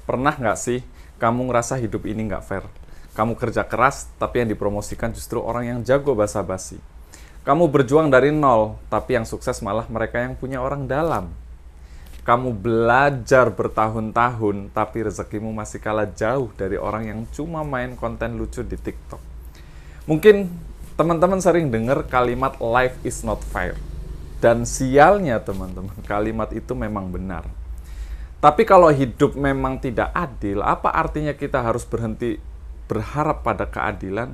Pernah nggak sih kamu ngerasa hidup ini nggak fair? Kamu kerja keras, tapi yang dipromosikan justru orang yang jago basa-basi. Kamu berjuang dari nol, tapi yang sukses malah mereka yang punya orang dalam. Kamu belajar bertahun-tahun, tapi rezekimu masih kalah jauh dari orang yang cuma main konten lucu di TikTok. Mungkin teman-teman sering dengar kalimat life is not fair. Dan sialnya teman-teman, kalimat itu memang benar. Tapi kalau hidup memang tidak adil, apa artinya kita harus berhenti berharap pada keadilan?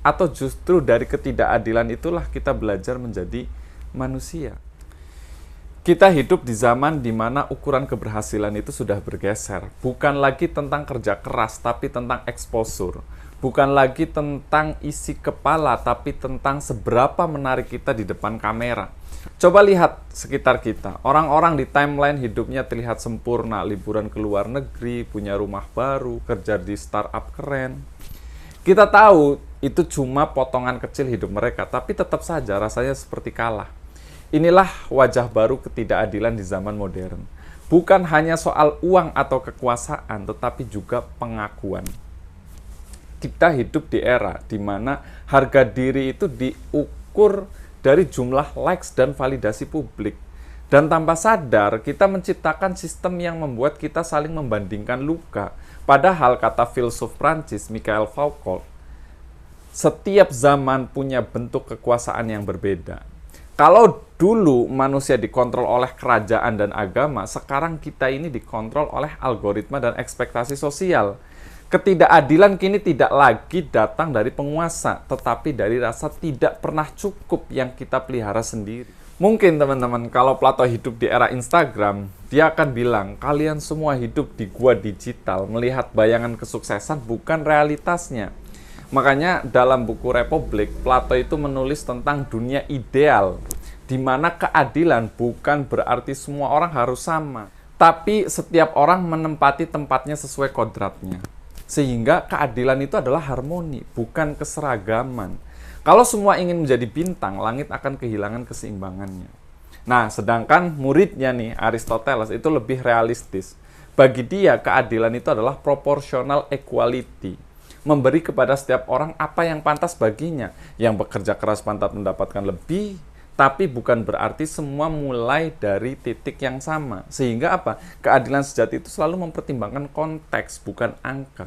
Atau justru dari ketidakadilan itulah kita belajar menjadi manusia? Kita hidup di zaman di mana ukuran keberhasilan itu sudah bergeser. Bukan lagi tentang kerja keras, tapi tentang exposure. Bukan lagi tentang isi kepala, tapi tentang seberapa menarik kita di depan kamera. Coba lihat sekitar kita. Orang-orang di timeline hidupnya terlihat sempurna, liburan ke luar negeri, punya rumah baru, kerja di startup keren. Kita tahu itu cuma potongan kecil hidup mereka, tapi tetap saja rasanya seperti kalah. Inilah wajah baru ketidakadilan di zaman modern. Bukan hanya soal uang atau kekuasaan, tetapi juga pengakuan. Kita hidup di era di mana harga diri itu diukur dari jumlah likes dan validasi publik. Dan tanpa sadar, kita menciptakan sistem yang membuat kita saling membandingkan luka. Padahal, kata filsuf Prancis Michel Foucault, setiap zaman punya bentuk kekuasaan yang berbeda. Kalau dulu manusia dikontrol oleh kerajaan dan agama, sekarang kita ini dikontrol oleh algoritma dan ekspektasi sosial. Ketidakadilan kini tidak lagi datang dari penguasa, tetapi dari rasa tidak pernah cukup yang kita pelihara sendiri. Mungkin teman-teman, kalau Plato hidup di era Instagram, dia akan bilang, kalian semua hidup di gua digital, melihat bayangan kesuksesan bukan realitasnya. Makanya dalam buku Republik, Plato itu menulis tentang dunia ideal, di mana keadilan bukan berarti semua orang harus sama, tapi setiap orang menempati tempatnya sesuai kodratnya. Sehingga keadilan itu adalah harmoni, bukan keseragaman. Kalau semua ingin menjadi bintang, langit akan kehilangan keseimbangannya. Nah, sedangkan muridnya nih, Aristoteles, itu lebih realistis. Bagi dia, keadilan itu adalah proportional equality. Memberi kepada setiap orang apa yang pantas baginya. Yang bekerja keras pantas mendapatkan lebih, tapi bukan berarti semua mulai dari titik yang sama. Sehingga apa? Keadilan sejati itu selalu mempertimbangkan konteks, bukan angka.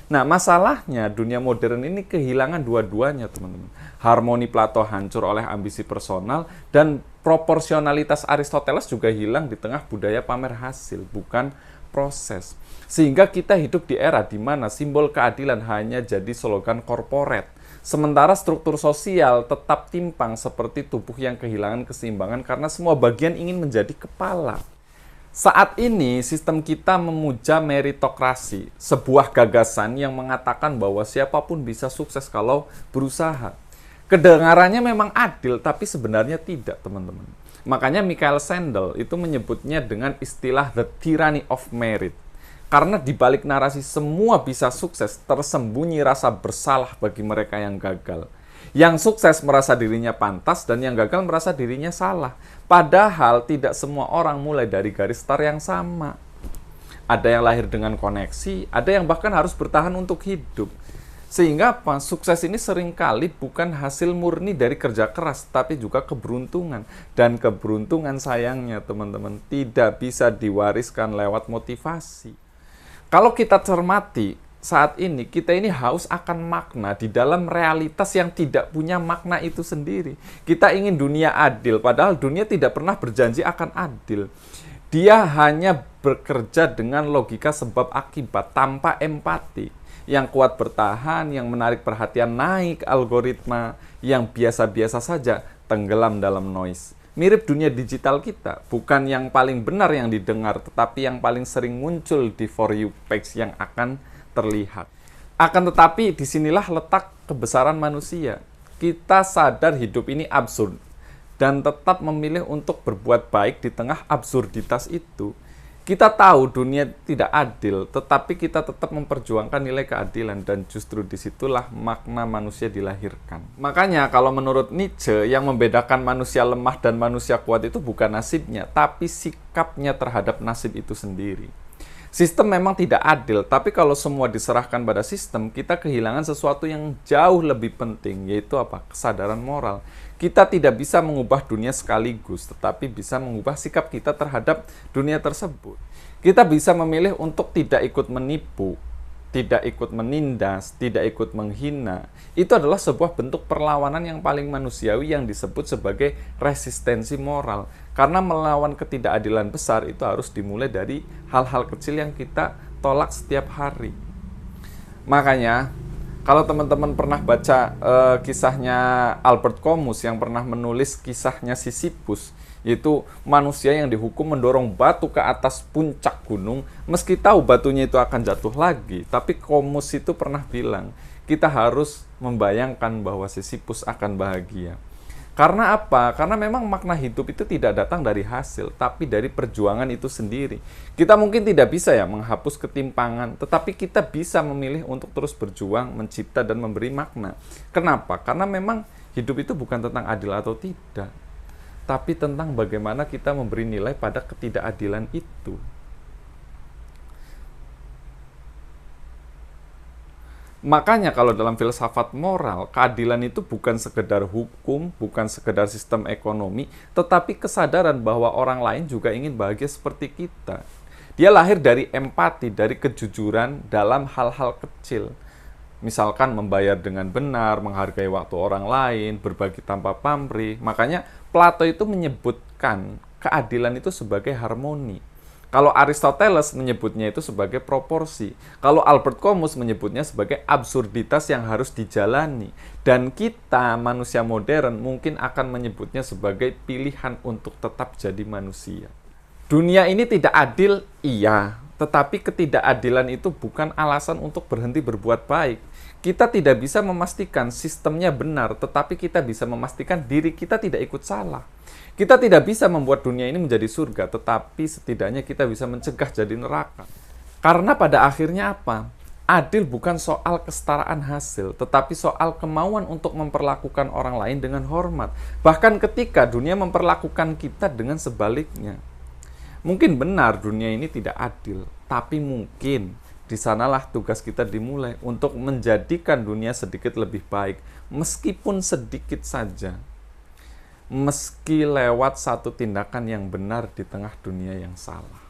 Nah, masalahnya dunia modern ini kehilangan dua-duanya, teman-teman. Harmoni Plato hancur oleh ambisi personal, dan proporsionalitas Aristoteles juga hilang di tengah budaya pamer hasil, bukan proses. Sehingga kita hidup di era di mana simbol keadilan hanya jadi slogan korporat. Sementara struktur sosial tetap timpang seperti tubuh yang kehilangan keseimbangan karena semua bagian ingin menjadi kepala. Saat ini sistem kita memuja meritokrasi, sebuah gagasan yang mengatakan bahwa siapapun bisa sukses kalau berusaha. Kedengarannya memang adil, tapi sebenarnya tidak, teman-teman. Makanya Michael Sandel itu menyebutnya dengan istilah the tyranny of merit. Karena di balik narasi semua bisa sukses, tersembunyi rasa bersalah bagi mereka yang gagal. Yang sukses merasa dirinya pantas dan yang gagal merasa dirinya salah. Padahal tidak semua orang mulai dari garis start yang sama. Ada yang lahir dengan koneksi, ada yang bahkan harus bertahan untuk hidup. Sehingga apa? Sukses ini seringkali bukan hasil murni dari kerja keras, tapi juga keberuntungan. Dan keberuntungan sayangnya teman-teman tidak bisa diwariskan lewat motivasi. Kalau kita cermati, saat ini kita ini haus akan makna di dalam realitas yang tidak punya makna itu sendiri. Kita ingin dunia adil, padahal dunia tidak pernah berjanji akan adil. Dia hanya bekerja dengan logika sebab akibat tanpa empati. Yang kuat bertahan, yang menarik perhatian naik algoritma, yang biasa-biasa saja tenggelam dalam noise. Mirip dunia digital kita, bukan yang paling benar yang didengar, tetapi yang paling sering muncul di For You page yang akan terlihat. Akan tetapi, disinilah letak kebesaran manusia. Kita sadar hidup ini absurd, dan tetap memilih untuk berbuat baik di tengah absurditas itu. Kita tahu dunia tidak adil, tetapi kita tetap memperjuangkan nilai keadilan, dan justru disitulah makna manusia dilahirkan. Makanya kalau menurut Nietzsche, yang membedakan manusia lemah dan manusia kuat itu bukan nasibnya, tapi sikapnya terhadap nasib itu sendiri. Sistem memang tidak adil, tapi kalau semua diserahkan pada sistem, kita kehilangan sesuatu yang jauh lebih penting, yaitu apa? Kesadaran moral. Kita tidak bisa mengubah dunia sekaligus, tetapi bisa mengubah sikap kita terhadap dunia tersebut. Kita bisa memilih untuk tidak ikut menipu, tidak ikut menindas, tidak ikut menghina. Itu adalah sebuah bentuk perlawanan yang paling manusiawi yang disebut sebagai resistensi moral. Karena melawan ketidakadilan besar itu harus dimulai dari hal-hal kecil yang kita tolak setiap hari. Makanya, kalau teman-teman pernah baca kisahnya Albert Camus yang pernah menulis kisahnya Sisyphus, yaitu manusia yang dihukum mendorong batu ke atas puncak gunung, meski tahu batunya itu akan jatuh lagi. Tapi Camus itu pernah bilang, kita harus membayangkan bahwa Sisyphus akan bahagia. Karena apa? Karena memang makna hidup itu tidak datang dari hasil, tapi dari perjuangan itu sendiri. Kita mungkin tidak bisa ya menghapus ketimpangan, tetapi kita bisa memilih untuk terus berjuang, mencipta dan memberi makna. Kenapa? Karena memang hidup itu bukan tentang adil atau tidak, tapi tentang bagaimana kita memberi nilai pada ketidakadilan itu. Makanya kalau dalam filsafat moral, keadilan itu bukan sekedar hukum, bukan sekedar sistem ekonomi, tetapi kesadaran bahwa orang lain juga ingin bahagia seperti kita. Dia lahir dari empati, dari kejujuran dalam hal-hal kecil. Misalkan membayar dengan benar, menghargai waktu orang lain, berbagi tanpa pamrih. Makanya Plato itu menyebutkan keadilan itu sebagai harmoni. Kalau Aristoteles menyebutnya itu sebagai proporsi. Kalau Albert Camus menyebutnya sebagai absurditas yang harus dijalani. Dan kita, manusia modern, mungkin akan menyebutnya sebagai pilihan untuk tetap jadi manusia. Dunia ini tidak adil, iya. Tetapi ketidakadilan itu bukan alasan untuk berhenti berbuat baik. Kita tidak bisa memastikan sistemnya benar, tetapi kita bisa memastikan diri kita tidak ikut salah. Kita tidak bisa membuat dunia ini menjadi surga, tetapi setidaknya kita bisa mencegah jadi neraka. Karena pada akhirnya apa? Adil bukan soal kesetaraan hasil, tetapi soal kemauan untuk memperlakukan orang lain dengan hormat. Bahkan ketika dunia memperlakukan kita dengan sebaliknya. Mungkin benar dunia ini tidak adil, tapi mungkin di sanalah tugas kita dimulai untuk menjadikan dunia sedikit lebih baik, meskipun sedikit saja. Meski lewat satu tindakan yang benar di tengah dunia yang salah.